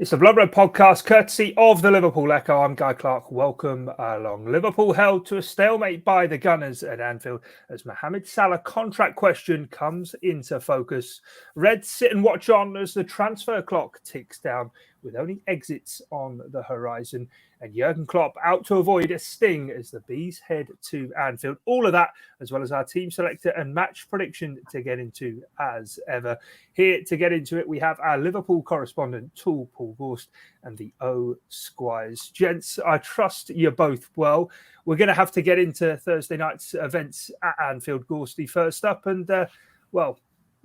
It's the Blood Red podcast, courtesy of the Liverpool Echo. I'm Guy Clarke. Welcome along. Liverpool held to a stalemate by the Gunners at Anfield as Mohamed Salah contract question comes into focus. Reds sit and watch on as the transfer clock ticks down with only exits on the horizon. And Jurgen Klopp out to avoid a sting as the Bees head to Anfield. All of that, as well as our team selector and match prediction to get into as ever. Here to get into it, we have our Liverpool correspondent, Paul Gorst, and the Squires. Gents, I trust you're both well. We're going to have to get into Thursday night's events at Anfield. Gorsty first up, and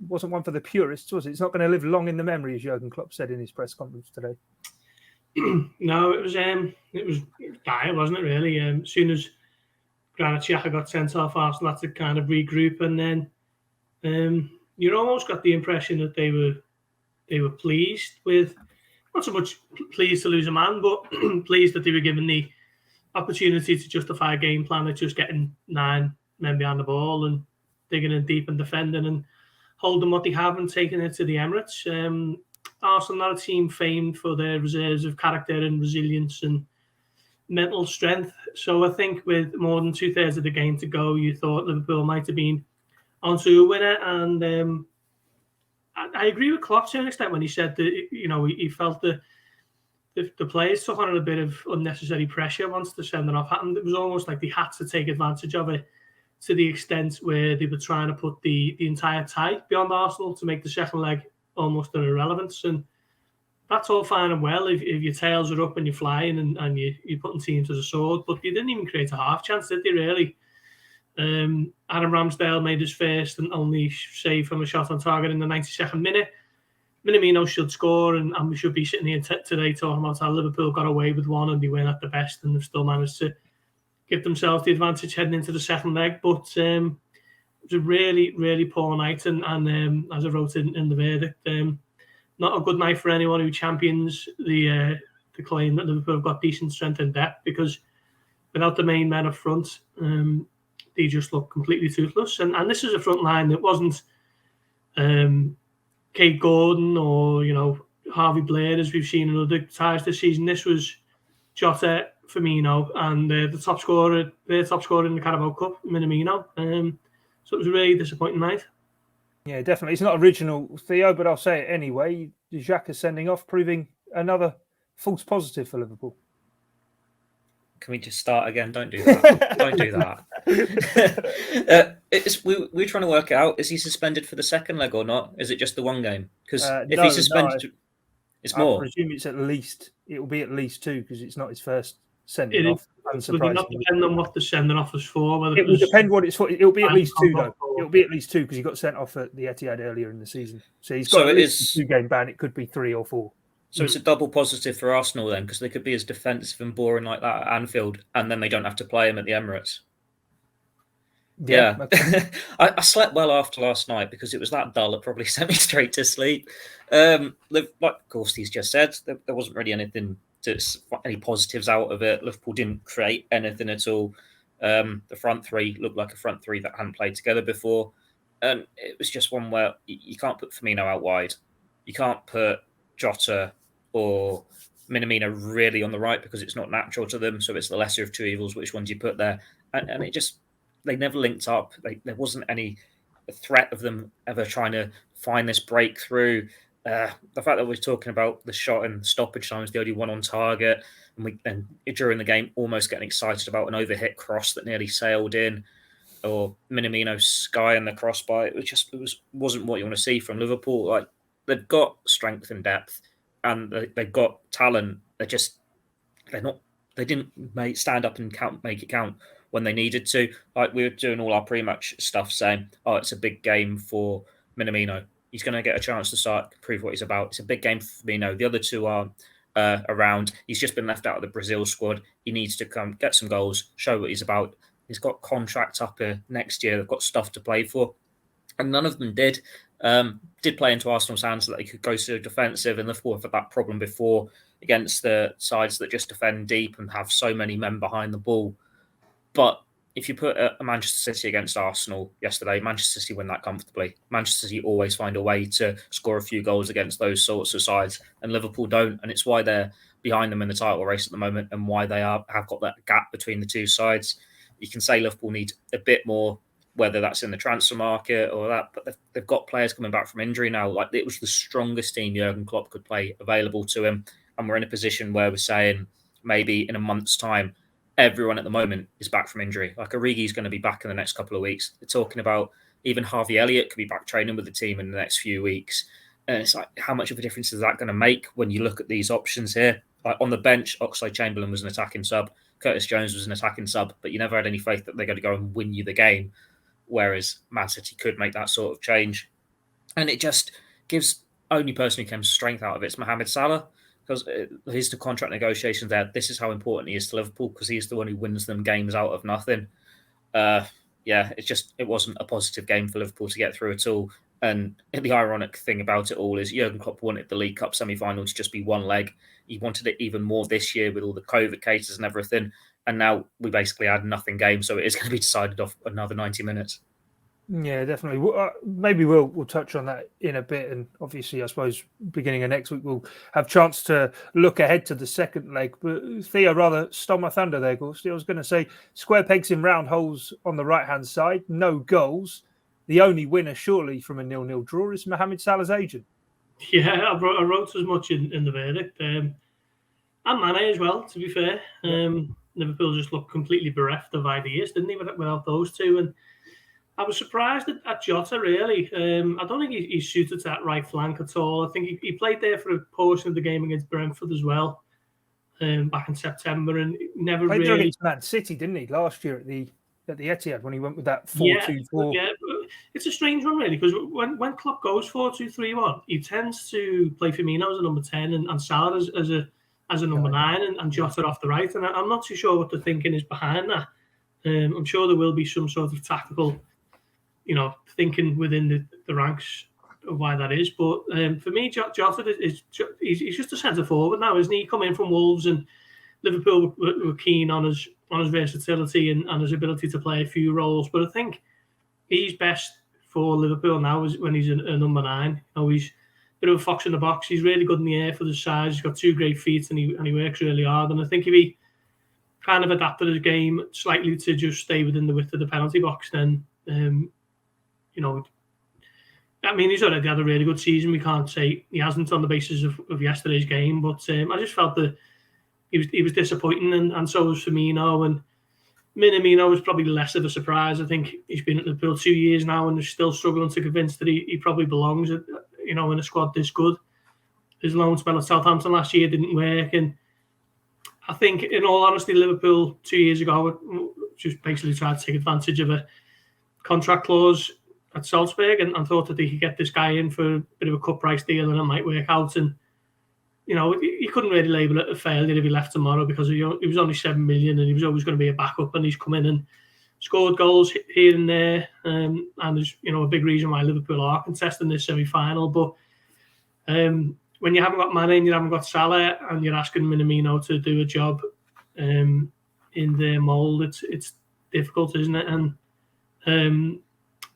wasn't one for the purists, was it? It's not going to live long in the memory, as Jurgen Klopp said in his press conference today. No, it was dire, wasn't it? Really, as soon as Granit Xhaka got sent off, Arsenal had to kind of regroup, and then you almost got the impression that they were pleased with, not so much pleased to lose a man, but pleased that they were given the opportunity to justify a game plan of just getting 9 men behind the ball and digging in deep and defending and holding what they have and taking it to the Emirates. Arsenal are a team famed for their reserves of character and resilience and mental strength. So I think with more than 2/3 of the game to go, you thought Liverpool might have been onto a winner. And I agree with Klopp to an extent when he said that, he felt that the players took on a bit of unnecessary pressure once the sending off happened. It was almost like they had to take advantage of it to the extent where they were trying to put the entire tie beyond Arsenal to make the second leg almost an irrelevance. And that's all fine and well if your tails are up and you're flying and you're putting teams to the sword, but you didn't even create a half chance, did they, really? Adam Ramsdale made his first and only save from a shot on target in the 92nd minute. Minamino should score, and we should be sitting here today talking about how Liverpool got away with one and they weren't at the best and they've still managed to give themselves the advantage heading into the second leg. But it was a really, really poor night, and as I wrote in the verdict, not a good night for anyone who champions the claim that Liverpool have got decent strength and depth, because without the main men up front, they just look completely toothless. And this is a front line that wasn't Kate Gordon or Harvey Blair, as we've seen in other ties this season. This was Jota, Firmino, and their top scorer in the Carabao Cup, Minamino. So it was a really disappointing night. Yeah, definitely. It's not original, Theo, but I'll say it anyway. Xhaka sending off, proving another false positive for Liverpool. Can we just start again? Don't do that. Don't do that. We're trying to work out, is he suspended for the second leg or not? Is it just the one game? Because if he's suspended, it's more. I presume it will be at least 2, because it's not his first sending off. Would it not depend on what the sending off was for? It will depend what it's for. It'll be at least 2, though. It'll be at least 2, because he got sent off at the Etihad earlier in the season. So he's got at least a 2-game ban. It could be 3 or 4. So it's a double positive for Arsenal then, because they could be as defensive and boring like that at Anfield, and then they don't have to play him at the Emirates. Yeah. I slept well after last night because it was that dull. It probably sent me straight to sleep. Like Gorsty's just said, there wasn't really any positives out of it. Liverpool didn't create anything at all. The front three looked like a front three that hadn't played together before. And it was just one where you can't put Firmino out wide. You can't put Jota or Minamino really on the right because it's not natural to them. So it's the lesser of two evils, which ones you put there. And it just, they never linked up. There wasn't any threat of them ever trying to find this breakthrough. The fact that we're talking about the shot and stoppage time is the only one on target, and during the game almost getting excited about an overhit cross that nearly sailed in, or Minamino sky in the crossbar. It wasn't what you want to see from Liverpool. Like, they've got strength and depth, and they've got talent. They didn't stand up and make it count when they needed to. Like, we were doing all our pre-match stuff saying, "Oh, it's a big game for Minamino. He's going to get a chance to start, prove what he's about. It's a big game for Firmino. The other two aren't around. He's just been left out of the Brazil squad. He needs to come get some goals, show what he's about. He's got contracts up here next year. They've got stuff to play for." And none of them did. Did play into Arsenal's hands so that they could go so defensive, and Liverpool have had that problem before against the sides that just defend deep and have so many men behind the ball. But if you put a Manchester City against Arsenal yesterday, Manchester City win that comfortably. Manchester City always find a way to score a few goals against those sorts of sides, and Liverpool don't. And it's why they're behind them in the title race at the moment, and why they have got that gap between the two sides. You can say Liverpool need a bit more, whether that's in the transfer market or that, but they've got players coming back from injury now. Like, it was the strongest team Jurgen Klopp could play available to him, and we're in a position where we're saying maybe in a month's time, everyone at the moment is back from injury. Like, Origi's going to be back in the next couple of weeks. They're talking about even Harvey Elliott could be back training with the team in the next few weeks. And it's like, how much of a difference is that going to make when you look at these options here? Like, on the bench, Oxlade-Chamberlain was an attacking sub. Curtis Jones was an attacking sub, but you never had any faith that they're going to go and win you the game. Whereas Man City could make that sort of change. And it just gives only person who comes strength out of it is Mohamed Salah. Because his contract negotiations there, this is how important he is to Liverpool, because he's the one who wins them games out of nothing. It wasn't a positive game for Liverpool to get through at all. And the ironic thing about it all is Jurgen Klopp wanted the League Cup semi-final to just be one leg. He wanted it even more this year with all the COVID cases and everything. And now we basically had nothing game, so it is going to be decided off another 90 minutes. Yeah, definitely. Maybe we'll touch on that in a bit, and obviously, I suppose beginning of next week we'll have chance to look ahead to the second leg. But Theo rather stole my thunder there, Gorst. I was going to say square pegs in round holes on the right-hand side, no goals. The only winner, surely, from a 0-0 draw is Mohamed Salah's agent. Yeah, I wrote as much in the verdict, and Mane as well. To be fair, Liverpool just looked completely bereft of ideas, didn't they, without those two? And I was surprised at Jota, really. I don't think he's suited to that right flank at all. I think he played there for a portion of the game against Brentford as well, back in September, and never played really... against Man City, didn't he, last year at the Etihad when he went with that 4-2-4? Yeah, it's a strange one, really, because when Klopp goes 4-2-3-1, he tends to play Firmino as a number 10 and Salah as a number 9 and Jota off the right. And I'm not too sure what the thinking is behind that. I'm sure there will be some sort of tactical, thinking within the ranks of why that is. But for me, Jota he's just a centre forward now, isn't he? He come in from Wolves, and Liverpool were keen on his versatility and his ability to play a few roles. But I think he's best for Liverpool now is when he's a number 9. He's a bit of a fox in the box. He's really good in the air for the size. He's got 2 great feet, and he works really hard. And I think if he kind of adapted his game slightly to just stay within the width of the penalty box, then he's already had a really good season. We can't say he hasn't on the basis of yesterday's game, but I just felt that he was disappointing, and so was Firmino. And Minamino was probably less of a surprise. I think he's been at Liverpool 2 years now and is still struggling to convince that he probably belongs, in a squad this good. His loan spell at Southampton last year didn't work, and I think, in all honesty, Liverpool 2 years ago just basically tried to take advantage of a contract clause at Salzburg and thought that they could get this guy in for a bit of a cut price deal and it might work out. And you couldn't really label it a failure if he left tomorrow, because he was only 7 million and he was always going to be a backup, and he's come in and scored goals here and there, and there's a big reason why Liverpool are contesting this semi-final. But when you haven't got Mane and you haven't got Salah and you're asking Minamino to do a job in their mould, it's difficult, isn't it? And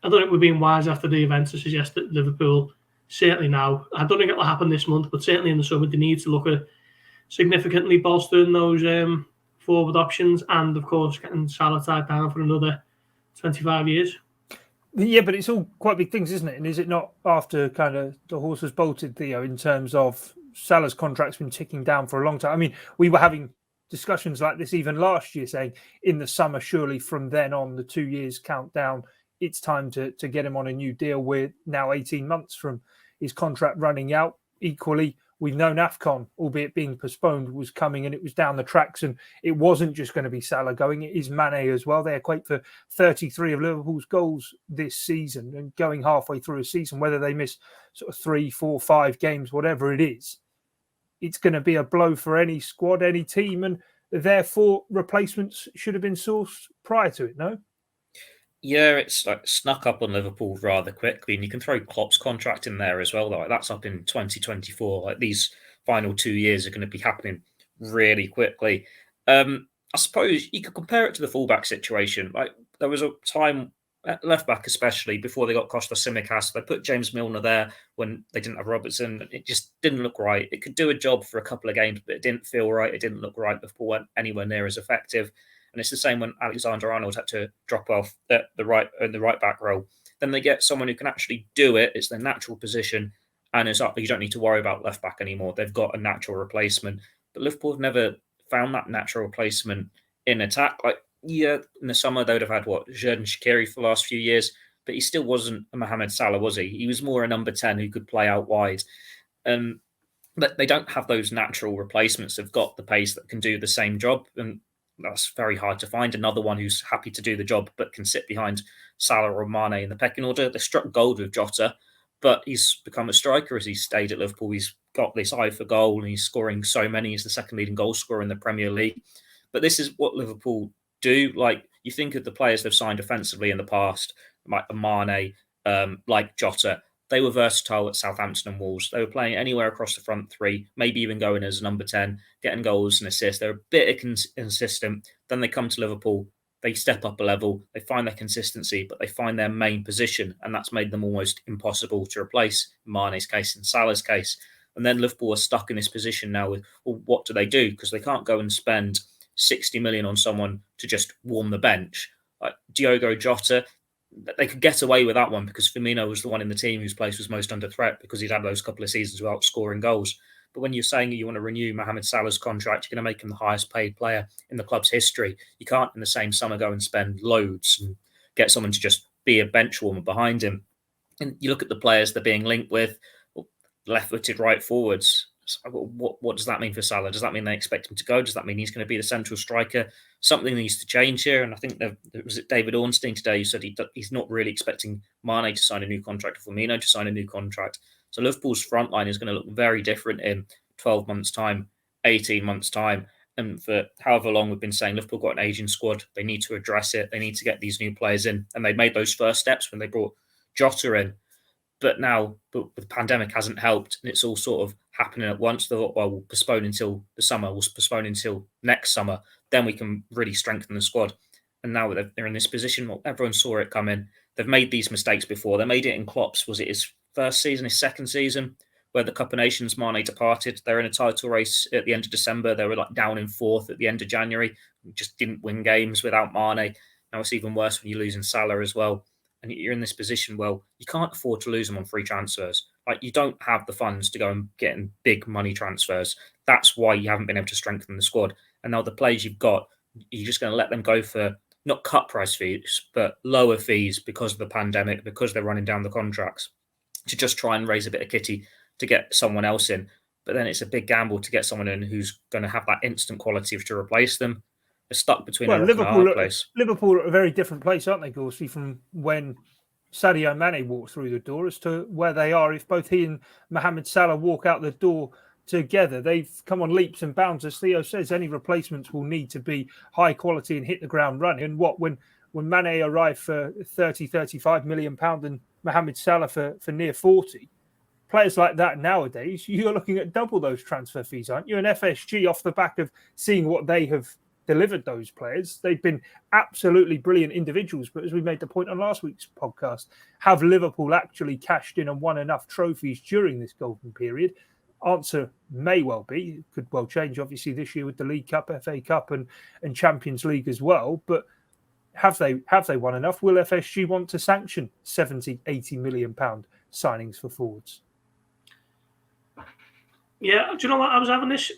I don't think we're being wise after the event to suggest that Liverpool, certainly now, I don't think it'll happen this month, but certainly in the summer, they need to look at significantly bolstering those forward options, and of course getting Salah tied down for another 25 years. Yeah, but it's all quite big things, isn't it? And is it not after kind of the horse has bolted, Theo, in terms of Salah's contract's been ticking down for a long time? I mean, we were having discussions like this even last year, saying in the summer, surely from then on, the 2 years countdown, it's time to get him on a new deal. We're now 18 months from his contract running out. Equally, we've known AFCON, albeit being postponed, was coming, and it was down the tracks, and it wasn't just going to be Salah going. It is Mane as well. They equate for 33 of Liverpool's goals this season, and going halfway through a season, whether they miss sort of 3, 4, 5 games, whatever it is, it's going to be a blow for any squad, any team, and therefore replacements should have been sourced prior to it, no? Yeah, it's like snuck up on Liverpool rather quickly, and you can throw Klopp's contract in there as well. Like, that's up in 2024. Like, these final 2 years are going to be happening really quickly. I suppose you could compare it to the fullback situation. Like there was a time at left back, especially before they got Costa Simicast, they put James Milner there when they didn't have Robertson. It just didn't look right. It could do a job for a couple of games, but it didn't feel right. It didn't look right. Liverpool weren't anywhere near as effective. And it's the same when Alexander-Arnold had to drop off the right back role. Then they get someone who can actually do it. It's their natural position, and it's up. You don't need to worry about left back anymore. They've got a natural replacement. But Liverpool have never found that natural replacement in attack. Like, yeah, in the summer they would have had Xherdan Shaqiri for the last few years, but he still wasn't a Mohamed Salah, was he? He was more a number 10 who could play out wide. But they don't have those natural replacements. They've got the pace that can do the same job, and that's very hard to find. Another one who's happy to do the job but can sit behind Salah or Mane in the pecking order. They struck gold with Jota, but he's become a striker as he's stayed at Liverpool. He's got this eye for goal and he's scoring so many. He's the second leading goal scorer in the Premier League. But this is what Liverpool do. Like, you think of the players they've signed offensively in the past, like Mane, like Jota. They were versatile at Southampton and Wolves. They were playing anywhere across the front three, maybe even going as number 10, getting goals and assists. They're a bit inconsistent. Then they come to Liverpool. They step up a level. They find their consistency, but they find their main position, and that's made them almost impossible to replace in Mane's case and Salah's case. And then Liverpool are stuck in this position now with, well, what do they do? Because they can't go and spend 60 million on someone to just warm the bench. Like Diogo Jota, they could get away with that one because Firmino was the one in the team whose place was most under threat because he'd had those couple of seasons without scoring goals. But when you're saying you want to renew Mohamed Salah's contract, you're going to make him the highest paid player in the club's history. You can't in the same summer go and spend loads and get someone to just be a bench warmer behind him. And you look at the players they're being linked with, left-footed right forwards. What does that mean for Salah? Does that mean they expect him to go? Does that mean he's going to be the central striker? Something needs to change here. And I think there was David Ornstein today who said he's not really expecting Mane to sign a new contract or Firmino to sign a new contract. So Liverpool's front line is going to look very different in 12 months' time, 18 months' time. And for however long we've been saying Liverpool got an aging squad, they need to address it. They need to get these new players in. And they made those first steps when they brought Jota in. But now the pandemic hasn't helped, and it's all sort of happening at once. They thought, well, we'll postpone until the summer. We'll postpone until next summer. Then we can really strengthen the squad. And now they're in this position. Well, everyone saw it coming. They've made these mistakes before. They made it in Klopps. Was it his first season, his second season, where the Cup of Nations, Mane departed? They're in a title race at the end of December. They were like down in fourth at the end of January. Just didn't win games without Mane. Now it's even worse when you're losing Salah as well. And you're in this position, well, you can't afford to lose them on free transfers. Like, you don't have the funds to go and get in big money transfers. That's why you haven't been able to strengthen the squad. And now the players you've got, you're just going to let them go for not cut price fees, but lower fees because of the pandemic, because they're running down the contracts, to just try and raise a bit of kitty to get someone else in. But then it's a big gamble to get someone in who's going to have that instant quality to replace them. They're stuck between a rock and a hard place. Liverpool are a very different place, aren't they, Gorst, from when Sadio Mane walked through the door as to where they are. If both he and Mohamed Salah walk out the door together, they've come on leaps and bounds. As Theo says, any replacements will need to be high quality and hit the ground running. And when Mane arrived for 35 million pounds and Mohamed Salah for near 40, players like that nowadays, you're looking at double those transfer fees, aren't you? And FSG, off the back of seeing what they have delivered those players, they've been absolutely brilliant individuals. But as we made the point on last week's podcast, have Liverpool actually cashed in and won enough trophies during this golden period? Answer may well be. It could well change, obviously, this year with the League Cup, FA Cup and Champions League as well. But have they won enough? Will FSG want to sanction 70, 80 million pound signings for forwards? Yeah, do you know what? I was having this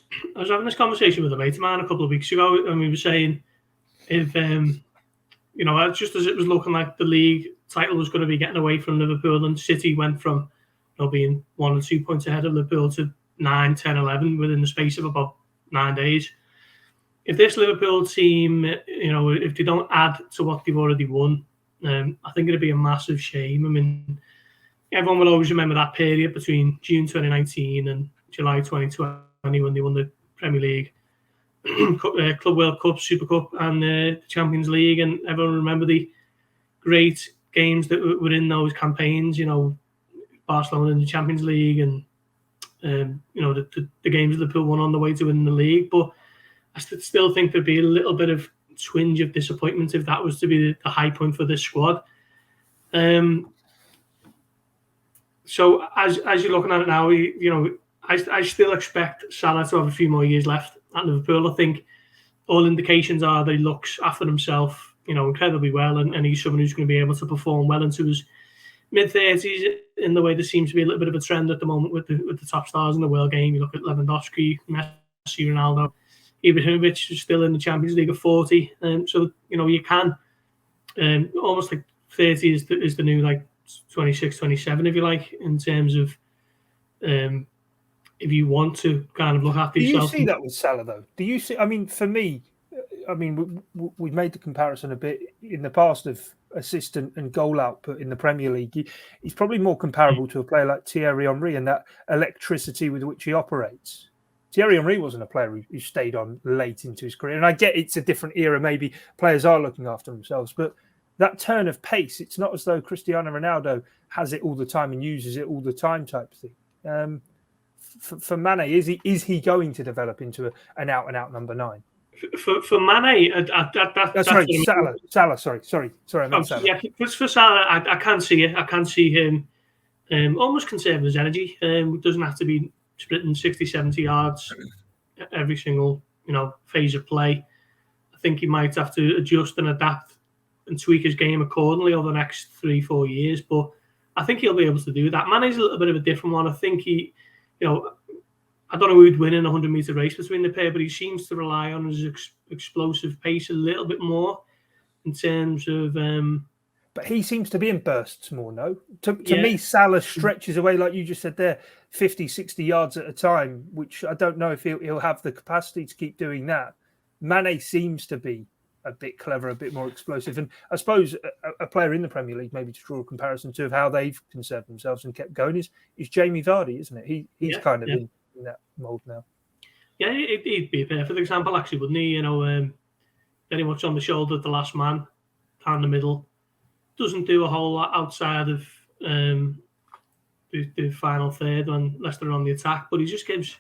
conversation with a mate of mine a couple of weeks ago, and we were saying if just as it was looking like the league title was going to be getting away from Liverpool, and City went from being 1 or 2 points ahead of Liverpool to 9, 10, 11 within the space of about 9 days. If this Liverpool team, if they don't add to what they've already won, I think it'd be a massive shame. I mean, everyone will always remember that period between June 2019 and July 2020 when they won the Premier League, Club World Cup, Super Cup and the Champions League, and everyone remember the great games that were in those campaigns, Barcelona in the Champions League and the games that Liverpool won on the way to winning the league. But I still think there'd be a little bit of twinge of disappointment if that was to be the high point for this squad. So as you're looking at it now, I still expect Salah to have a few more years left at Liverpool. I think all indications are that he looks after himself, incredibly well, and he's someone who's going to be able to perform well into his mid-30s in the way there seems to be a little bit of a trend at the moment with the top stars in the world game. You look at Lewandowski, Messi, Ronaldo, Ibrahimovic is still in the Champions League at 40. So, you can, almost like 30 is the new, like, 26, 27, if you like, in terms of if you want to kind of look after yourself. Do you see that with Salah, though? Do you see, for me, we've made the comparison a bit in the past of assist and goal output in the Premier League. He's probably more comparable to a player like Thierry Henry and that electricity with which he operates. Thierry Henry wasn't a player who stayed on late into his career. And I get it's a different era. Maybe players are looking after themselves. But that turn of pace, it's not as though Cristiano Ronaldo has it all the time and uses it all the time type thing. For Mane, is he going to develop into an out-and-out number 9? For Mane, that's right. Salah. Sorry. I meant Salah. Yeah, for Salah, I can see it. I can see him almost conserving his energy. It doesn't have to be sprinting 60, 70 yards every single phase of play. I think he might have to adjust and adapt and tweak his game accordingly over the next 3-4 years. But I think he'll be able to do that. Mane's a little bit of a different one. I think he, I don't know who'd win in a 100-meter race between the pair, but he seems to rely on his explosive pace a little bit more in terms of. But he seems to be in bursts more, no? To me, Salah stretches away, like you just said there, 50, 60 yards at a time, which I don't know if he'll have the capacity to keep doing that. Mane seems to be a bit clever, a bit more explosive. And I suppose a player in the Premier League, maybe to draw a comparison to how they've conserved themselves and kept going, is Jamie Vardy, isn't it? He's kind of in that mould now. Yeah, he'd be a perfect example, actually, wouldn't he? Very much on the shoulder of the last man, down the middle. Doesn't do a whole lot outside of the final third when Leicester are on the attack, but he just gives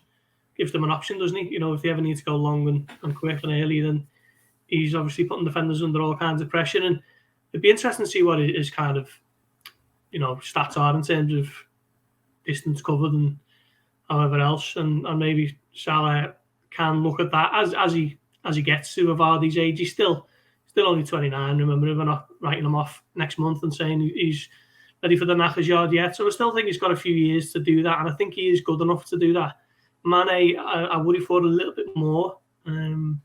them an option, doesn't he? If they ever need to go long and quick and early, then he's obviously putting defenders under all kinds of pressure. And it'd be interesting to see what his kind of, stats are in terms of distance covered and however else. And maybe Salah can look at that as he gets to Vardy's age. He's still only 29. Remember, we're not writing him off next month and saying he's ready for the Knackers yard yet. So I still think he's got a few years to do that, and I think he is good enough to do that. Mane, I worry for a little bit more. And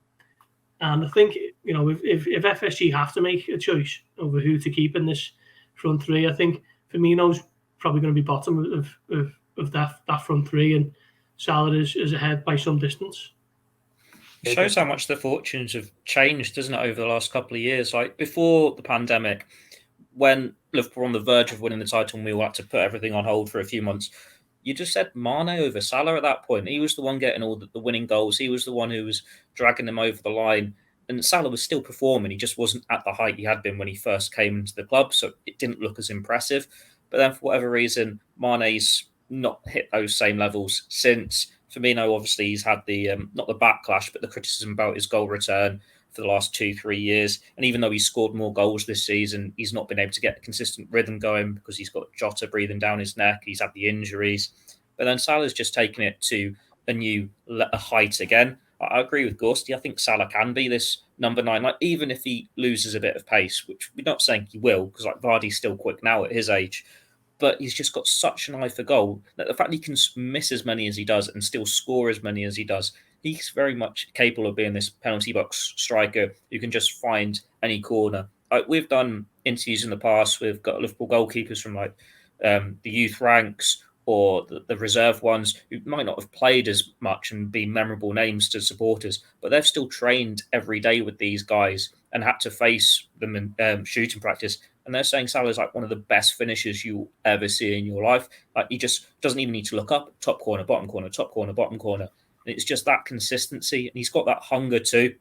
I think, if FSG have to make a choice over who to keep in this front three, I think Firmino's probably going to be bottom of that front three, and Salah is ahead by some distance. It shows how much the fortunes have changed, doesn't it, over the last couple of years? Like before the pandemic, when Liverpool were on the verge of winning the title and we all had to put everything on hold for a few months, you just said Mane over Salah at that point. He was the one getting all the winning goals. He was the one who was dragging them over the line. And Salah was still performing. He just wasn't at the height he had been when he first came into the club, so it didn't look as impressive. But then for whatever reason, Mane's not hit those same levels since. Firmino, obviously, he's had the not the backlash, but the criticism about his goal return for the last 2-3 years. And even though he's scored more goals this season, he's not been able to get a consistent rhythm going because he's got Jota breathing down his neck. He's had the injuries. But then Salah's just taken it to a height again. I agree with Gorst. I think Salah can be this number 9, like even if he loses a bit of pace, which we're not saying he will, because like Vardy's still quick now at his age. But he's just got such an eye for goal that the fact he can miss as many as he does and still score as many as he does, he's very much capable of being this penalty box striker who can just find any corner. We've done interviews in the past. We've got Liverpool goalkeepers from the youth ranks or the reserve ones who might not have played as much and be memorable names to supporters, but they've still trained every day with these guys and had to face them in shooting practice. And they're saying Salah's like one of the best finishers you'll ever see in your life. Like he just doesn't even need to look up. Top corner, bottom corner, top corner, bottom corner. And it's just that consistency. And he's got that hunger too.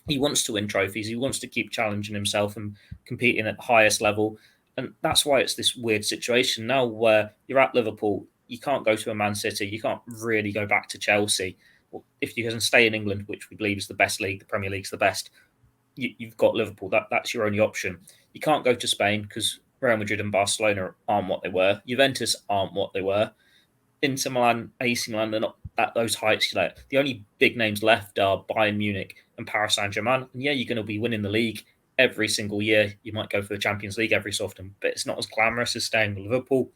He wants to win trophies. He wants to keep challenging himself and competing at the highest level. And that's why it's this weird situation now where you're at Liverpool. You can't go to a Man City. You can't really go back to Chelsea. well, if you can stay in England, which we believe is the best league, the Premier League's the best, you've got Liverpool. That's your only option. You can't go to Spain because Real Madrid and Barcelona aren't what they were. Juventus aren't what they were. Inter Milan, AC Milan, they're not at those heights. The only big names left are Bayern Munich and Paris Saint-Germain. And yeah, you're going to be winning the league every single year. You might go for the Champions League every so often, but it's not as glamorous as staying with Liverpool.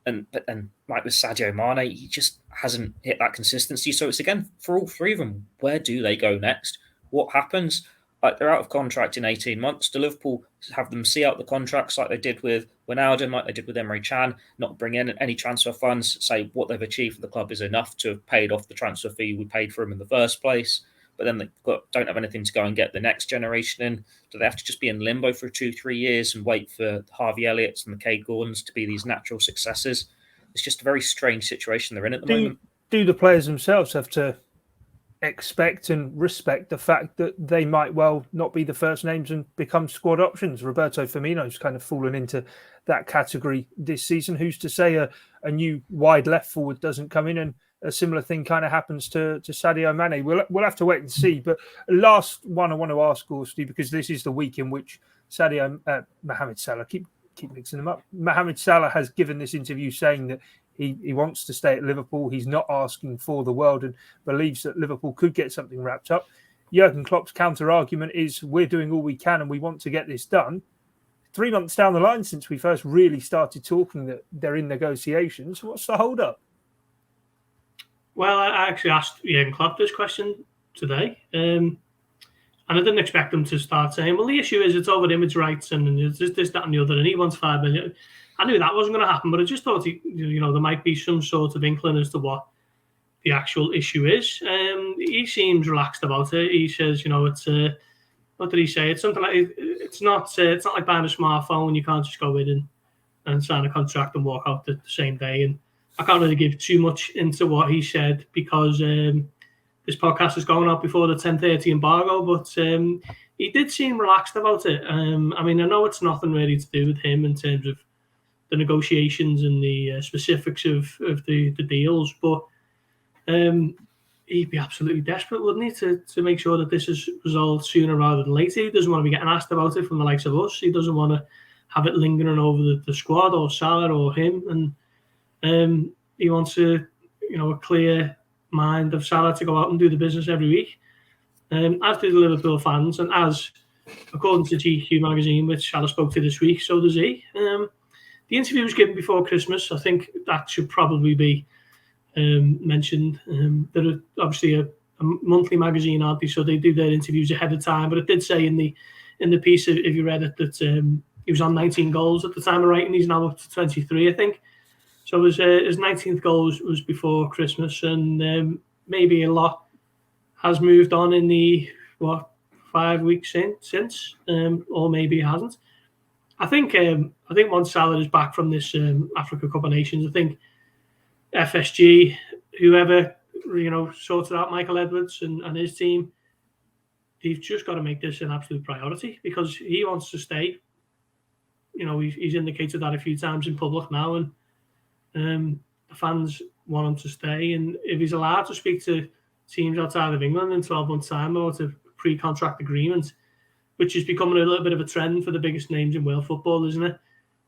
But then, like with Sadio Mane, he just hasn't hit that consistency. So it's again for all three of them. Where do they go next? What happens? Like they're out of contract in 18 months. Do Liverpool have them see out the contracts like they did with Wijnaldum, like they did with Emre Can, not bring in any transfer funds, say what they've achieved for the club is enough to have paid off the transfer fee we paid for him in the first place, but then they don't have anything to go and get the next generation in? Do they have to just be in limbo for 2-3 years and wait for Harvey Elliott's and the Kay Gordons to be these natural successors? It's just a very strange situation they're in at the moment. Do the players themselves have to expect and respect the fact that they might well not be the first names and become squad options? Roberto Firmino's kind of fallen into that category this season. Who's to say a new wide left forward doesn't come in and a similar thing kind of happens to Sadio Mane? We'll have to wait and see. But last one I want to ask, Gorsty, because this is the week in which Mohamed Salah, keep mixing them up. Mohamed Salah has given this interview saying that he wants to stay at Liverpool. He's not asking for the world and believes that Liverpool could get something wrapped up. Jurgen Klopp's counter-argument is we're doing all we can and we want to get this done. 3 months down the line since we first really started talking that they're in negotiations. What's the hold-up? Well, I actually asked Jurgen Klopp this question today. And I didn't expect him to start saying, well, the issue is it's over image rights and it's this, that and the other, and he wants 5 million. I knew that wasn't going to happen, but I just thought, there might be some sort of inkling as to what the actual issue is. He seems relaxed about it. He says, it's what did he say? It's something like it's not like buying a smartphone. You can't just go in and sign a contract and walk out the same day. And I can't really give too much into what he said because this podcast is going out before the 10:30 embargo. But he did seem relaxed about it. I know it's nothing really to do with him in terms of the negotiations and the specifics of the deals, but he'd be absolutely desperate, wouldn't he, to make sure that this is resolved sooner rather than later. He doesn't want to be getting asked about it from the likes of us. He doesn't want to have it lingering over the squad or Salah or him, and he wants a clear mind of Salah to go out and do the business every week. As do the Liverpool fans, and as according to GQ magazine, which Salah spoke to this week, so does he. The interview was given before Christmas. I think that should probably be mentioned. They're obviously a monthly magazine, aren't they? So they do their interviews ahead of time. But it did say in the piece, if you read it, that he was on 19 goals at the time of writing. He's now up to 23, I think. So his 19th goal was before Christmas, and maybe a lot has moved on in the 5 weeks since, or maybe it hasn't. I think once Salah is back from this Africa Cup of Nations, I think FSG, whoever sorted out Michael Edwards and his team, they've just got to make this an absolute priority because he wants to stay. He's indicated that a few times in public now, and the fans want him to stay. And if he's allowed to speak to teams outside of England in 12 months' time or to pre-contract agreement, which is becoming a little bit of a trend for the biggest names in world football, isn't it?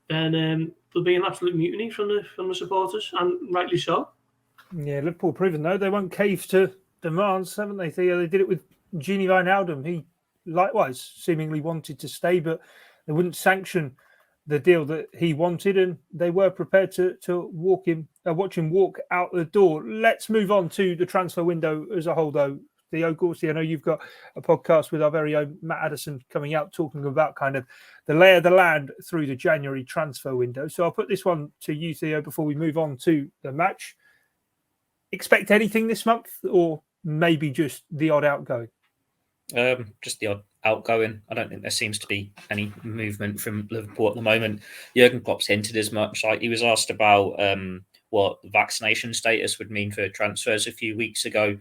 Then there'll be an absolute mutiny from the supporters, and rightly so. Yeah, Liverpool proven though they won't cave to demands, haven't they? Theo? They did it with Gini Wijnaldum. He likewise seemingly wanted to stay, but they wouldn't sanction the deal that he wanted, and they were prepared to watch him walk out the door. Let's move on to the transfer window as a whole, though. Theo, Gorsty, I know you've got a podcast with our very own Matt Addison coming out talking about kind of the lay of the land through the January transfer window. So I'll put this one to you, Theo, before we move on to the match. Expect anything this month, or maybe just the odd outgoing? Just the odd outgoing. I don't think there seems to be any movement from Liverpool at the moment. Jurgen Klopps hinted as much. Like he was asked about what vaccination status would mean for transfers a few weeks ago,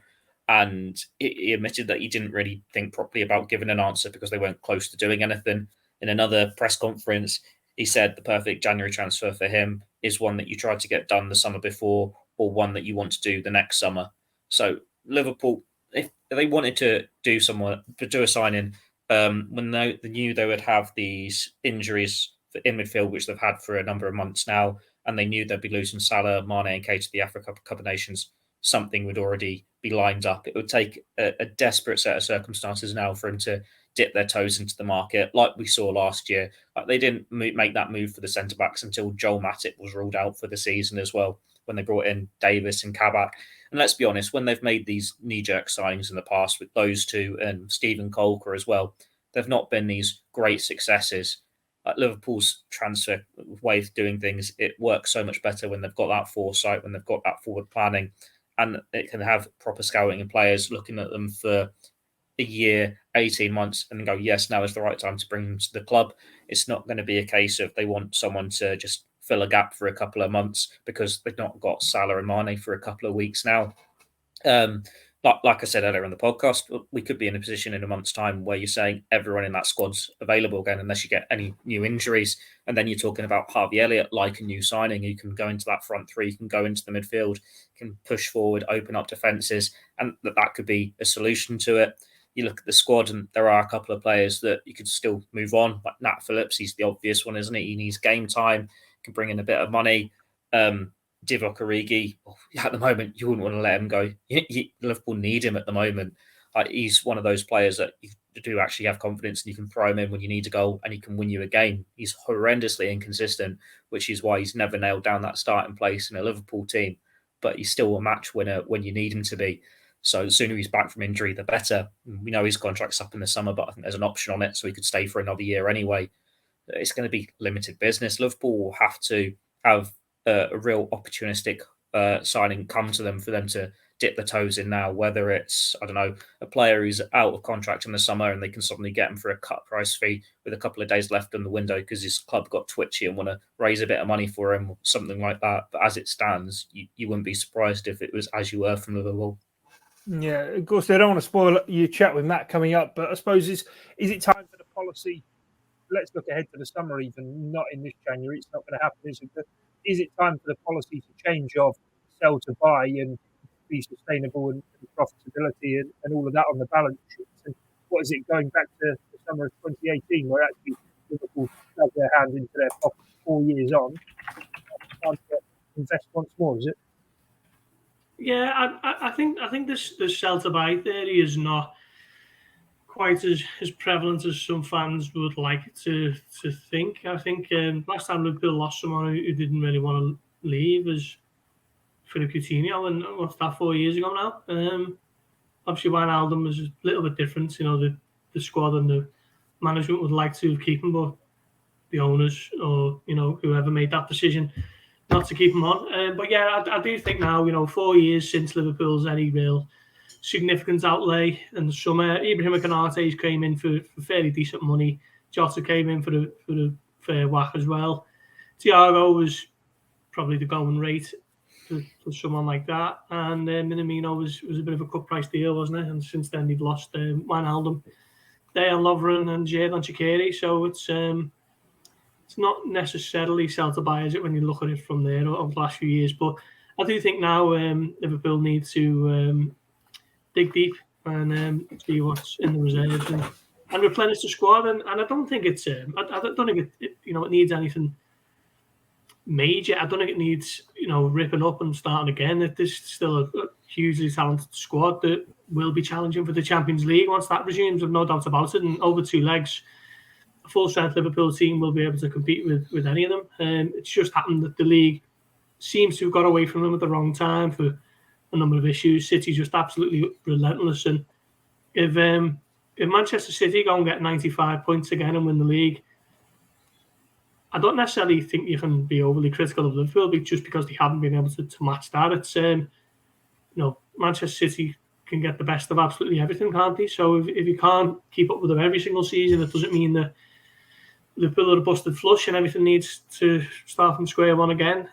and he admitted that he didn't really think properly about giving an answer because they weren't close to doing anything. In another press conference, he said the perfect January transfer for him is one that you tried to get done the summer before or one that you want to do the next summer. So Liverpool, if they wanted to do a signing, when they knew they would have these injuries in midfield, which they've had for a number of months now, and they knew they'd be losing Salah, Mane, and Kane to the Africa Cup of Nations, something would already be lined up. It would take a desperate set of circumstances now for him to dip their toes into the market, like we saw last year. Like they didn't make that move for the centre backs until Joel Matip was ruled out for the season as well, when they brought in Davis and Kabak. And let's be honest, when they've made these knee-jerk signings in the past with those two and Stephen Colker as well, they've not been these great successes. Like Liverpool's transfer way of doing things, it works so much better when they've got that foresight, when they've got that forward planning, and it can have proper scouting and players looking at them for a year, 18 months, and go, yes, now is the right time to bring them to the club. It's not going to be a case of they want someone to just fill a gap for a couple of months because they've not got Salah and Mane for a couple of weeks now. Like I said earlier in the podcast, we could be in a position in a month's time where you're saying everyone in that squad's available again, unless you get any new injuries. And then you're talking about Harvey Elliott, like a new signing, who can go into that front three, can go into the midfield, can push forward, open up defences, and that could be a solution to it. You look at the squad, and there are a couple of players that you could still move on. Like Nat Phillips, he's the obvious one, isn't he? He needs game time, can bring in a bit of money. Divock Origi, at the moment, you wouldn't want to let him go. Liverpool need him at the moment. He's one of those players that you do actually have confidence and you can throw him in when you need a goal and he can win you a game. He's horrendously inconsistent, which is why he's never nailed down that starting place in a Liverpool team, but he's still a match winner when you need him to be. So the sooner he's back from injury, the better. We know his contract's up in the summer, but I think there's an option on it, so he could stay for another year anyway. It's going to be limited business. Liverpool will have to have a real opportunistic signing come to them for them to dip the toes in now, whether it's, I don't know, a player who's out of contract in the summer and they can suddenly get him for a cut price fee with a couple of days left in the window because his club got twitchy and want to raise a bit of money for him, or something like that. But as it stands, you wouldn't be surprised if it was as you were from Liverpool. Yeah, of course, I don't want to spoil your chat with Matt coming up, but I suppose is it time for the policy? Let's look ahead to the summer, even not in this January. It's not going to happen, is it? But is it time for the policy to change of sell to buy and be sustainable and profitability and all of that on the balance sheet? And what is it going back to the summer of 2018, where actually Liverpool dug their hand into their pocket 4 years on? Time to invest once more, is it? Yeah, I think this sell to buy theory is not quite as prevalent as some fans would like to think. I think last time Liverpool lost someone who didn't really want to leave was Philippe Coutinho, and what's that, 4 years ago now? Obviously, Wijnaldum was a little bit different. You know, the squad and the management would like to keep him, but the owners or whoever made that decision not to keep him on. But yeah, I do think now, 4 years since Liverpool's any real significant outlay in the summer. Ibrahima Konaté came in for fairly decent money. Jota came in for the fair whack as well. Thiago was probably the going rate for someone like that, and Minamino was a bit of a cut price deal, wasn't it? And since then they've lost Wijnaldum, Dejan Lovren, and Xherdan Shaqiri. So it's not necessarily sell to buy, is it, when you look at it from there over the last few years? But I do think now Liverpool need to dig deep and see what's in the reserves and replenish the squad. And I don't think it's I don't think it needs anything major. I don't think it needs ripping up and starting again. There's still a hugely talented squad that will be challenging for the Champions League once that resumes. I've no doubt about it. And over 2 legs, a full strength Liverpool team will be able to compete with any of them. It's just happened that the league seems to have got away from them at the wrong time for a number of issues. City's just absolutely relentless, and if Manchester City go and get 95 points again and win the league, I don't necessarily think you can be overly critical of Liverpool just because they haven't been able to match that. It's Manchester City can get the best of absolutely everything, can't they? So if you can't keep up with them every single season, it doesn't mean that Liverpool are a busted flush and everything needs to start from square one again.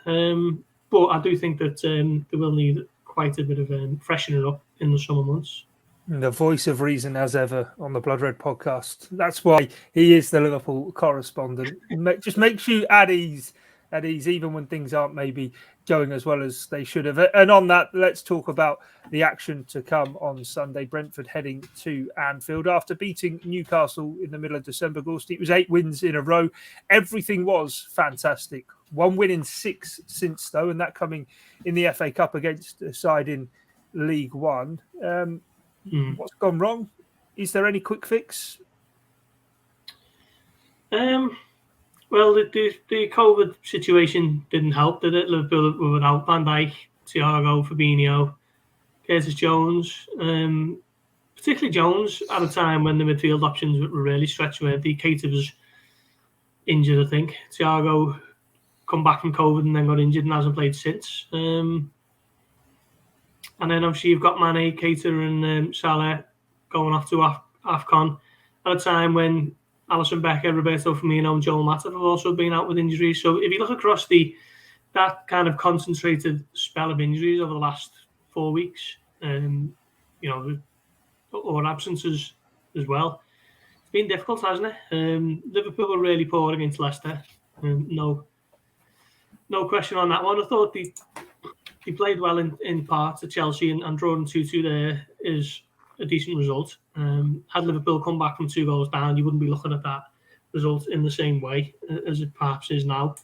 But I do think that they will need quite a bit of freshening up in the summer months. The voice of reason, as ever, on the Blood Red podcast. That's why he is the Liverpool correspondent. Just makes you at ease at ease, even when things aren't maybe going as well as they should have. And on that, let's talk about the action to come on Sunday. Brentford heading to Anfield after beating Newcastle in the middle of December. Gorst, it was 8 wins in a row. Everything was fantastic. 1 win in 6 since, though, and that coming in the FA Cup against a side in League One. What's gone wrong? Is there any quick fix? Well, the COVID situation didn't help, did it? Liverpool were without Van Dijk, Thiago, Fabinho, Curtis Jones, particularly Jones at a time when the midfield options were really stretched. Where Keita was injured, I think. Thiago come back from COVID and then got injured and hasn't played since. And then obviously you've got Mane, Keita, and Salah going off to AFCON at a time when Alisson Becker, Roberto Firmino, and Joel Matip have also been out with injuries. So if you look across that kind of concentrated spell of injuries over the last 4 weeks, or absences as well, it's been difficult, hasn't it? Liverpool were really poor against Leicester. No question on that one. I thought they played well in parts at Chelsea, and drawing 2-2 there is a decent result. Had Liverpool come back from 2 goals down, you wouldn't be looking at that result in the same way as it perhaps is now.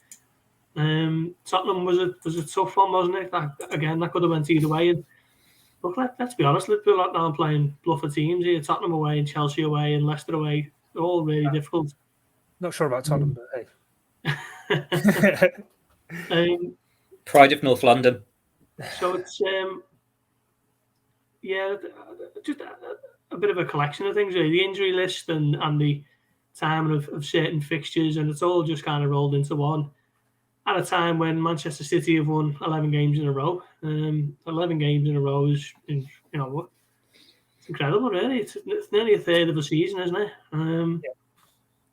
Tottenham was a tough one, wasn't it? That could have went either way. And look, let's be honest, Liverpool are now playing bluffer teams here. Tottenham away and Chelsea away and Leicester away. They're all really difficult. Not sure about Tottenham, but hey. Pride of North London. So it's just a bit of a collection of things, really. The injury list and the timing of certain fixtures, and it's all just kind of rolled into one at a time when Manchester City have won 11 games in a row. 11 games in a row is, it's incredible, really. It's nearly a third of the season, isn't it?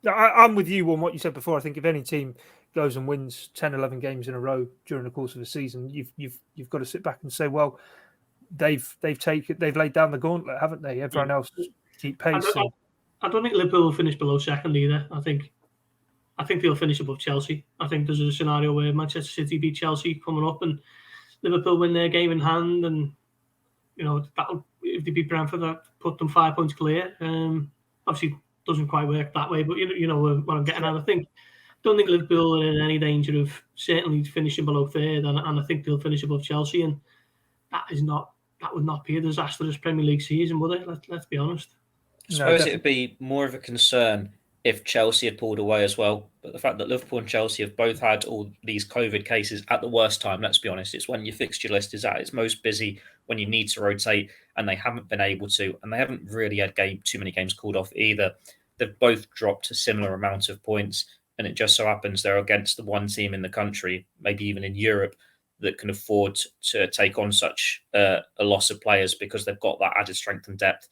I'm with you on what you said before. I think if any team goes and wins 10, 11 games in a row during the course of a season, you've got to sit back and say, well, they've laid down the gauntlet, haven't they? Everyone else keep pace. I don't think Liverpool will finish below second either. I think they'll finish above Chelsea. I think there's a scenario where Manchester City beat Chelsea coming up and Liverpool win their game in hand, and if they beat Brentford, that put them 5 points clear. Obviously, it doesn't quite work that way, but you know what I'm getting at. Don't think Liverpool are in any danger of certainly finishing below third, and I think they'll finish above Chelsea, and that would not be a disastrous Premier League season, would it? Let's be honest. I suppose it would be more of a concern if Chelsea had pulled away as well. But the fact that Liverpool and Chelsea have both had all these COVID cases at the worst time, let's be honest, it's when your fixture list is at its most busy, when you need to rotate, and they haven't been able to, and they haven't really had too many games called off either. They've both dropped a similar amount of points, and it just so happens they're against the one team in the country, maybe even in Europe, that can afford to take on such a loss of players because they've got that added strength and depth.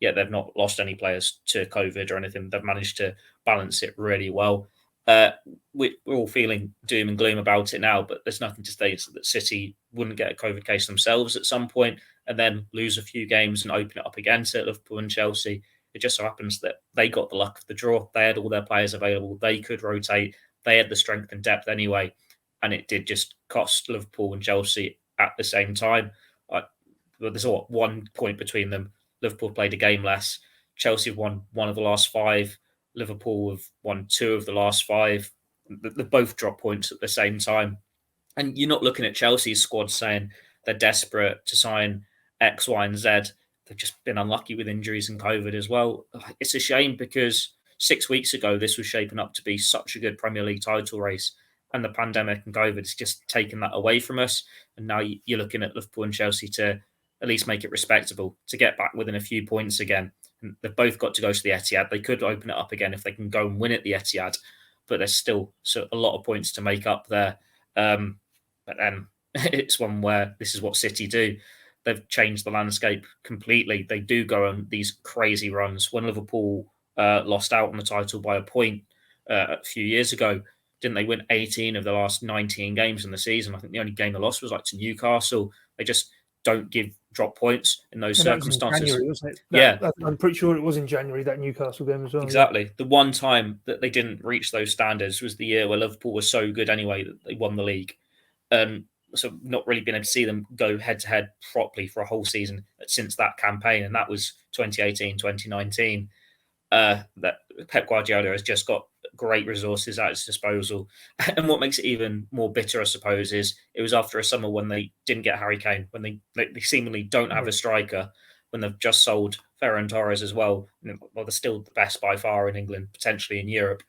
Yet they've not lost any players to COVID or anything. They've managed to balance it really well. We're all feeling doom and gloom about it now, but there's nothing to say that City wouldn't get a COVID case themselves at some point and then lose a few games and open it up again to Liverpool and Chelsea. It just so happens that they got the luck of the draw. They had all their players available. They could rotate. They had the strength and depth anyway. And it did just cost Liverpool and Chelsea at the same time. There's 1 point between them. Liverpool played a game less. Chelsea have won 1 of the last 5. Liverpool have won 2 of the last 5. They both dropped points at the same time. And you're not looking at Chelsea's squad saying they're desperate to sign X, Y, and Z. They've just been unlucky with injuries and COVID as well. It's a shame because 6 weeks ago, this was shaping up to be such a good Premier League title race. And the pandemic and COVID has just taken that away from us. And now you're looking at Liverpool and Chelsea to at least make it respectable, to get back within a few points again. And they've both got to go to the Etihad. They could open it up again if they can go and win at the Etihad, but there's still a lot of points to make up there. But then it's one where this is what City do. They've changed the landscape completely. They do go on these crazy runs. When Liverpool lost out on the title by a point a few years ago, didn't they win 18 of the last 19 games in the season? I think the only game they lost was to Newcastle. They just don't give drop points in those And circumstances. That was in January, wasn't it? Yeah. I'm pretty sure it was in January, that Newcastle game as well. Exactly. Yeah. The one time that they didn't reach those standards was the year where Liverpool was so good anyway that they won the league. So not really been able to see them go head-to-head properly for a whole season since that campaign, and that was 2018, 2019. That Pep Guardiola has just got great resources at his disposal. And what makes it even more bitter, I suppose, is it was after a summer when they didn't get Harry Kane, when they seemingly don't have a striker, when they've just sold Ferran Torres as well. Well, they're still the best by far in England, potentially in Europe,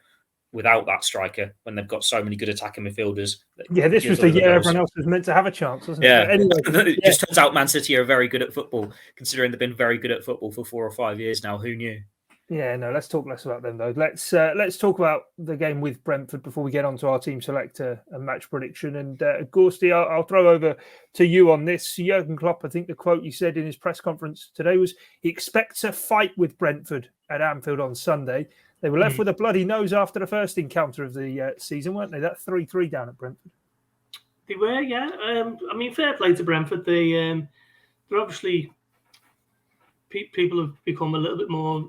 without that striker, when they've got so many good attacking midfielders. Yeah, this was the year everyone else was meant to have a chance, wasn't it? Yeah. But anyway, it just turns out Man City are very good at football, considering they've been very good at football for 4 or 5 years now. Who knew? Yeah, no, let's talk less about them, though. Let's talk about the game with Brentford before we get on to our team selector and match prediction. And Gorsty, I'll throw over to you on this. Jurgen Klopp, I think the quote you said in his press conference today was he expects a fight with Brentford at Anfield on Sunday. They were left with a bloody nose after the first encounter of the season, weren't they? That 3-3 down at Brentford. They were, yeah. I mean, fair play to Brentford. They're obviously people have become a little bit more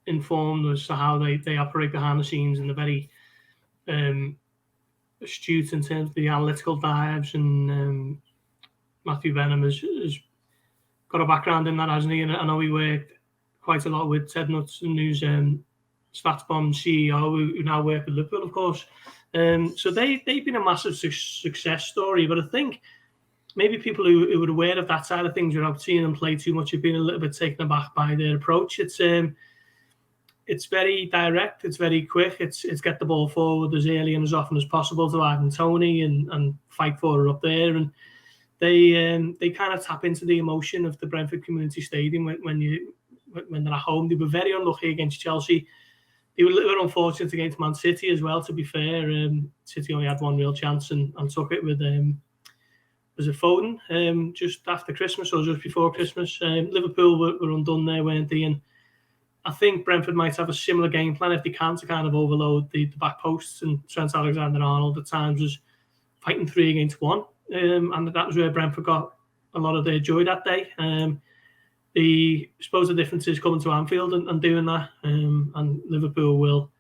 informed as to how they operate behind the scenes, and they're very astute in terms of the analytical dives. And Matthew Benham has got a background in that, hasn't he? And I know he worked quite a lot with Ted Knudsen, who's StatsBomb CEO, who now work with Liverpool, of course. So they've been a massive success story. But I think maybe people who were aware of that side of things without seeing them play too much have been a little bit taken aback by their approach. It's very direct. It's very quick. It's get the ball forward as early and as often as possible to Ivan Toney and fight for her up there. And they kind of tap into the emotion of the Brentford Community Stadium when they're at home. They were very unlucky against Chelsea. They were a little bit unfortunate against Man City as well, to be fair. City only had one real chance and took it with was it Foden just after Christmas or just before Christmas. Liverpool were undone there, weren't they? And I think Brentford might have a similar game plan if they can, to kind of overload the back posts. And Trent Alexander-Arnold at times was fighting 3 against 1. And that was where Brentford got a lot of their joy that day. I suppose the difference is coming to Anfield and doing that. And Liverpool will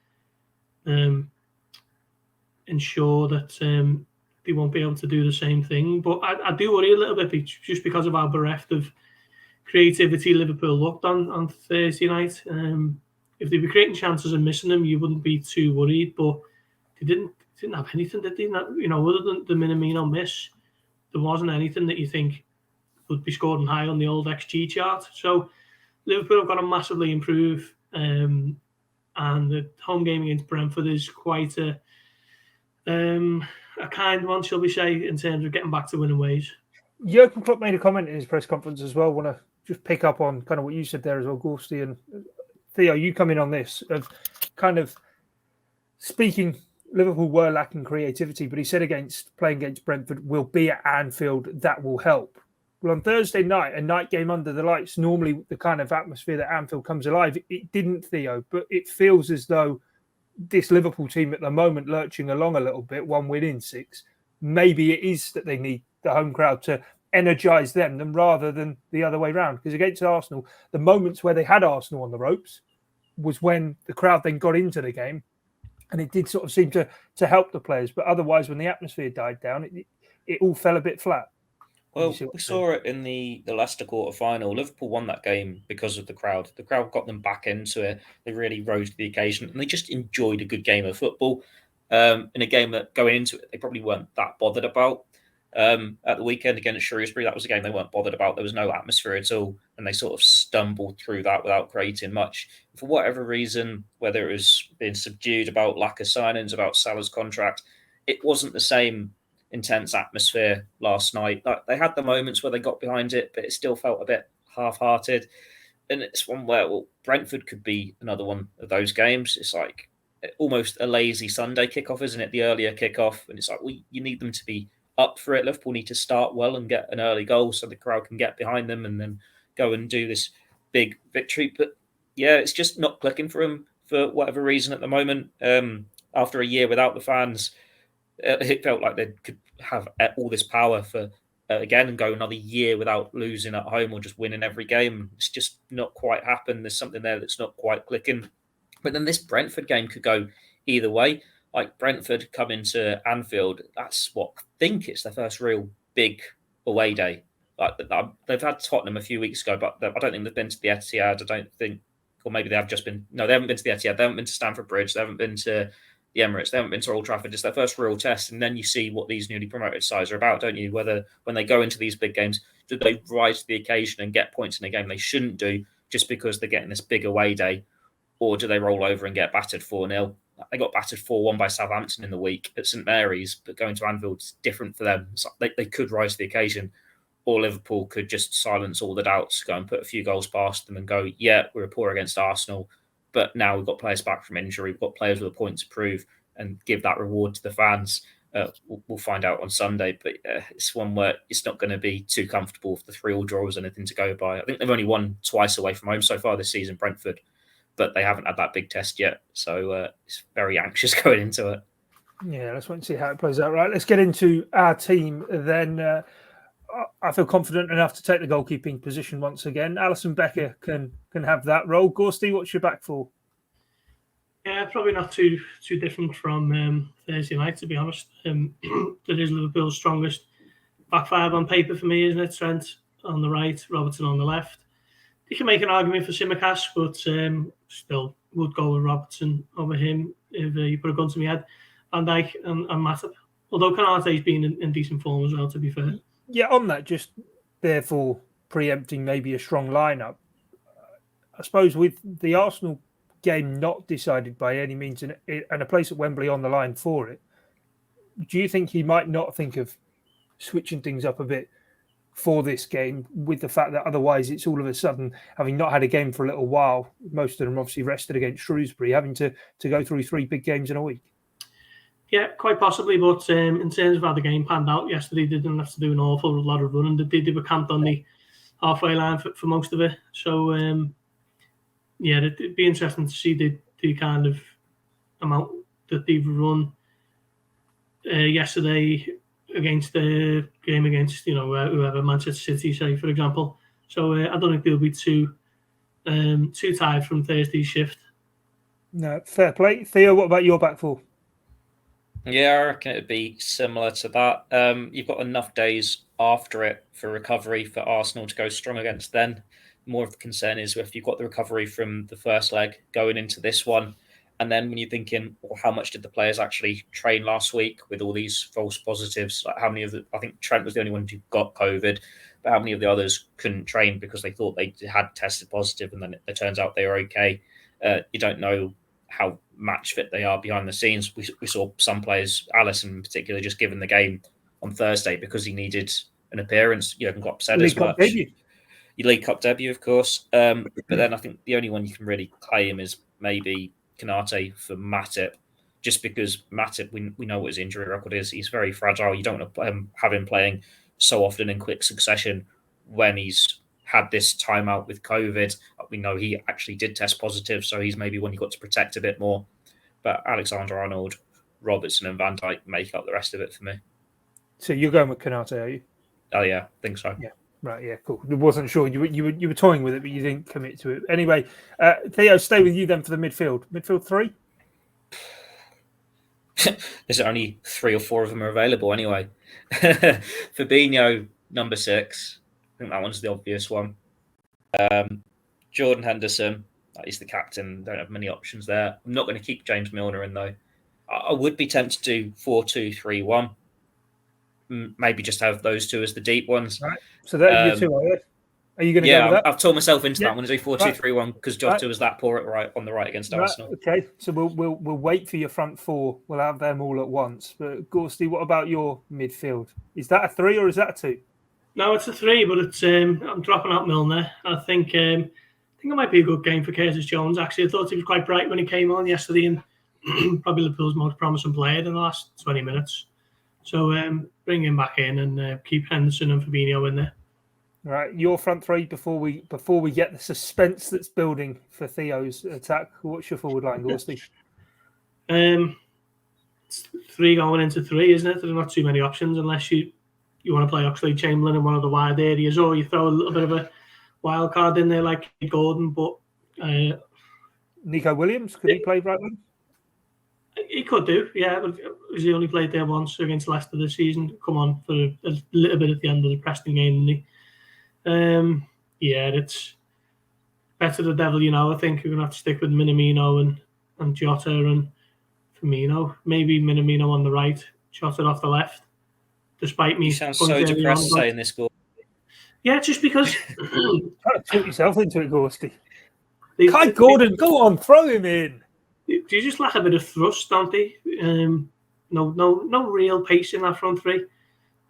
ensure that they won't be able to do the same thing. But I do worry a little bit just because of how bereft of creativity Liverpool looked on Thursday night. If they were creating chances and missing them, you wouldn't be too worried. But they didn't have anything, did they? Other than the Minamino miss, there wasn't anything that you think would be scoring high on the old XG chart. So Liverpool have got to massively improve. And the home game against Brentford is quite a kind one, shall we say, in terms of getting back to winning ways. Jurgen Klopp made a comment in his press conference as well. I want to just pick up on kind of what you said there as well, Gorsty. And Theo, you come in on this of kind of speaking, Liverpool were lacking creativity, but he said playing against Brentford will be at Anfield, that will help. Well, on Thursday night, a night game under the lights, normally the kind of atmosphere that Anfield comes alive, it didn't, Theo, but it feels as though this Liverpool team at the moment lurching along a little bit, 1 win in 6, maybe it is that they need the home crowd to energise them rather than the other way around. Because against Arsenal, the moments where they had Arsenal on the ropes was when the crowd then got into the game, and it did sort of seem to help the players. But otherwise, when the atmosphere died down, it all fell a bit flat. Well, we saw it in the Leicester quarter-final. Liverpool won that game because of the crowd. The crowd got them back into it. They really rose to the occasion, and they just enjoyed a good game of football. In a game that, going into it, they probably weren't that bothered about. At the weekend against Shrewsbury, that was a game they weren't bothered about. There was no atmosphere at all, and they sort of stumbled through that without creating much. For whatever reason, whether it was being subdued about lack of signings, about Salah's contract, it wasn't the same intense atmosphere last night. Like, they had the moments where they got behind it, but it still felt a bit half-hearted. And it's one where, Brentford could be another one of those games. It's like almost a lazy Sunday kickoff, isn't it? The earlier kickoff. And it's like, you need them to be up for it. Liverpool need to start well and get an early goal so the crowd can get behind them and then go and do this big victory. But yeah, it's just not clicking for them for whatever reason at the moment. After a year without the fans, it felt like they could have all this power for again and go another year without losing at home or just winning every game. It's just not quite happened. There's something there that's not quite clicking. But then this Brentford game could go either way. Like Brentford come into Anfield, that's what I think it's their first real big away day. Like they've had Tottenham a few weeks ago, but I don't think they've been to the Etihad. I don't think, or maybe they have just been. No, they haven't been to the Etihad. They haven't been to Stamford Bridge. They haven't been to the Emirates. They haven't been to Old Trafford. It's their first real test, and then you see what these newly promoted sides are about, don't you? Whether when they go into these big games, do they rise to the occasion and get points in a game they shouldn't do just because they're getting this big away day, or do they roll over and get battered 4-0? They got battered 4-1 by Southampton in the week at St Mary's, but going to Anfield is different for them. So they could rise to the occasion, or Liverpool could just silence all the doubts, go and put a few goals past them and go, yeah, we were poor against Arsenal, but now we've got players back from injury, we've got players with a point to prove, and give that reward to the fans. We'll find out on Sunday, but it's one where it's not going to be too comfortable if the 3-3 draw is anything to go by. I think they've only won twice away from home so far this season, Brentford, but they haven't had that big test yet. So it's very anxious going into it. Yeah, let's wait and see how it plays out. Right, let's get into our team then. I feel confident enough to take the goalkeeping position once again. Alisson Becker can have that role. Gorsty, what's your back four? Yeah, probably not too different from Thursday night, to be honest. That is Liverpool's strongest back five on paper for me, isn't it? Trent on the right, Robertson on the left. You can make an argument for Tsimikas, but still would go with Robertson over him if you put a gun to my head. Van Dijk and Matip. Although Konate's been in decent form as well, to be fair. Yeah, on that, just therefore preempting maybe a strong lineup. I suppose with the Arsenal game not decided by any means and a place at Wembley on the line for it, do you think he might not think of switching things up a bit for this game, with the fact that otherwise it's all of a sudden, having not had a game for a little while, most of them obviously rested against Shrewsbury, having to go through 3 big games in a week? Yeah, quite possibly, but in terms of how the game panned out yesterday, they didn't have to do an awful lot of running. They were camped on the halfway line for most of it. So, yeah, it'd be interesting to see the kind of amount that they've run yesterday against the game against, whoever, Manchester City, say, for example. So I don't think they'll be too tired from Thursday's shift. No, fair play. Theo, what about your back four? Yeah, I reckon it'd be similar to that. You've got enough days after it for recovery for Arsenal to go strong against then. More of the concern is if you've got the recovery from the first leg going into this one, and then when you're thinking, well, how much did the players actually train last week with all these false positives? Like how many of I think Trent was the only one who got COVID, but how many of the others couldn't train because they thought they had tested positive and then it turns out they were okay? You don't know how match fit they are behind the scenes. We saw some players, Alisson in particular, just given the game on Thursday because he needed an appearance. Jurgen Klopps said as much. League Cup debut, of course. But then I think the only one you can really claim is maybe Konate for Matip, just because Matip, we know what his injury record is. He's very fragile. You don't want to have him playing so often in quick succession when he's had this time out with COVID. We know he actually did test positive, so he's maybe one you got to protect a bit more. But Alexander-Arnold, Robertson and Van Dijk make up the rest of it for me. So you're going with Konate, are you? Oh, yeah, I think so. Yeah. Right, yeah, cool. I wasn't sure. You were toying with it, but you didn't commit to it. Anyway, Theo, stay with you then for the midfield. Midfield 3? There's only 3 or 4 of them are available anyway. Fabinho, number 6. I think that one's the obvious one. Jordan Henderson, he's the captain. Don't have many options there. I'm not going to keep James Milner in, though. I would be tempted to do 4-2-3-1. Maybe just have those two as the deep ones. Right. So that are your two, are you? Are you going to go with that? I've told myself into that. I'm going to do 4-2-3-1 because Jota was that poor on the right against Arsenal. Okay, so we'll wait for your front 4. We'll have them all at once. But Gorsty, what about your midfield? Is that a 3 or is that a 2? No, it's a 3, but it's I'm dropping out Milner. I think it might be a good game for Curtis Jones. Actually, I thought he was quite bright when he came on yesterday, and probably Liverpool's most promising player in the last 20 minutes. So bring him back in and keep Henderson and Fabinho in there. Right, your front 3 before we get the suspense that's building for Theo's attack. What's your forward line, Gorsty? It's 3 going into 3, isn't it? There's not too many options unless you you want to play Oxlade-Chamberlain in one of the wide areas, or you throw a little bit of a wild card in there like Gordon. But Nico Williams, could he play right wing? He could do, yeah. But he only played there once against Leicester this season. Come on for a little bit at the end of the Preston game, didn't he? Yeah, it's better the devil, I think we're going to have to stick with Minamino and Jota and Firmino. Maybe Minamino on the right, Jota off the left. Despite me, you sound so depressed saying this, Gorst. Yeah, just because trying to put yourself into it, Gorsty. Kai Gordon, go on, throw him in. They just lack a bit of thrust, don't they? No real pace in that front three.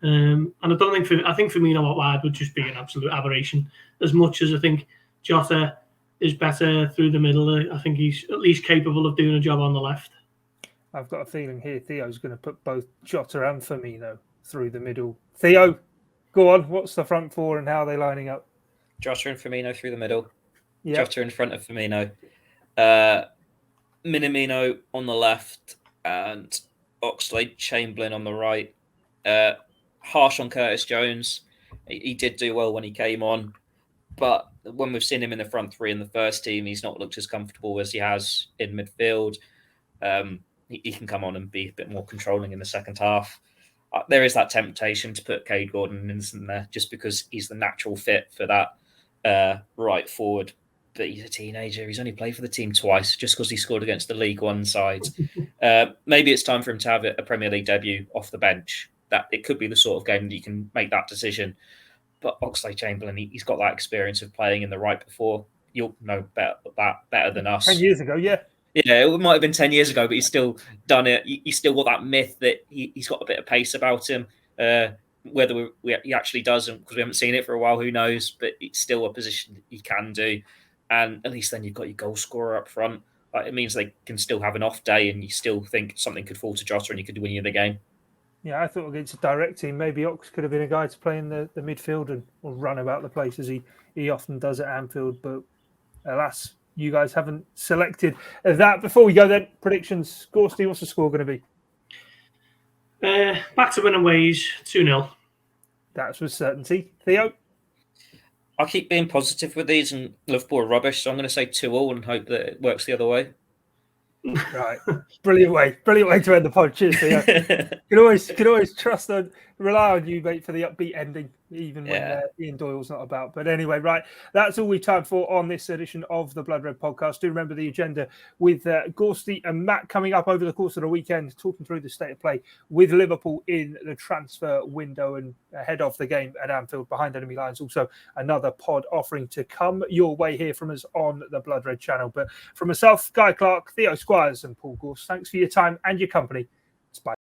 And I don't think I think Firmino out wide would just be an absolute aberration. As much as I think Jota is better through the middle, I think he's at least capable of doing a job on the left. I've got a feeling here Theo's going to put both Jota and Firmino through the middle. Theo, go on. What's the front four and how are they lining up? Jota and Firmino through the middle. Yep. Jota in front of Firmino. Minamino on the left and Oxlade-Chamberlain on the right. Harsh on Curtis Jones. He did do well when he came on, but when we've seen him in the front three in the first team, he's not looked as comfortable as he has in midfield. He can come on and be a bit more controlling in the second half. There is that temptation to put Cade Gordon in there just because he's the natural fit for that right forward. But he's a teenager. He's only played for the team twice just because he scored against the League One side. Maybe it's time for him to have a Premier League debut off the bench. That it could be the sort of game that you can make that decision. But Oxlade-Chamberlain, he's got that experience of playing in the right before. You'll know better than us. 10 years ago, yeah. Yeah, it might have been 10 years ago, but he's still done it. He's still got that myth that he's got a bit of pace about him. Whether he actually doesn't, because we haven't seen it for a while, who knows? But it's still a position that he can do. And at least then you've got your goal scorer up front. It means they can still have an off day and you still think something could fall to Jota and you could win you the game. Yeah, I thought against a direct team, maybe Ox could have been a guy to play in the midfield and or run about the place as he often does at Anfield. But alas, you guys haven't selected that. Before we go then, predictions. Gorsty, what's the score going to be? Back to winning ways, 2-0. That's with certainty. Theo? I'll keep being positive with these, and Liverpool are rubbish, so I'm going to say 2-2 and hope that it works the other way. Right, brilliant way to end the pod. Cheers, Theo. You can always trust and rely on you, mate, for the upbeat ending, even when Ian Doyle's not about. But anyway, right, that's all we've time for on this edition of the Blood Red Podcast. Do remember the agenda with Gorsty and Matt coming up over the course of the weekend, talking through the state of play with Liverpool in the transfer window and ahead of the game at Anfield behind enemy lines. Also, another pod offering to come your way here from us on the Blood Red channel. But from myself, Guy Clarke, Theo Squires, and Paul Gorst, thanks for your time and your company. Bye.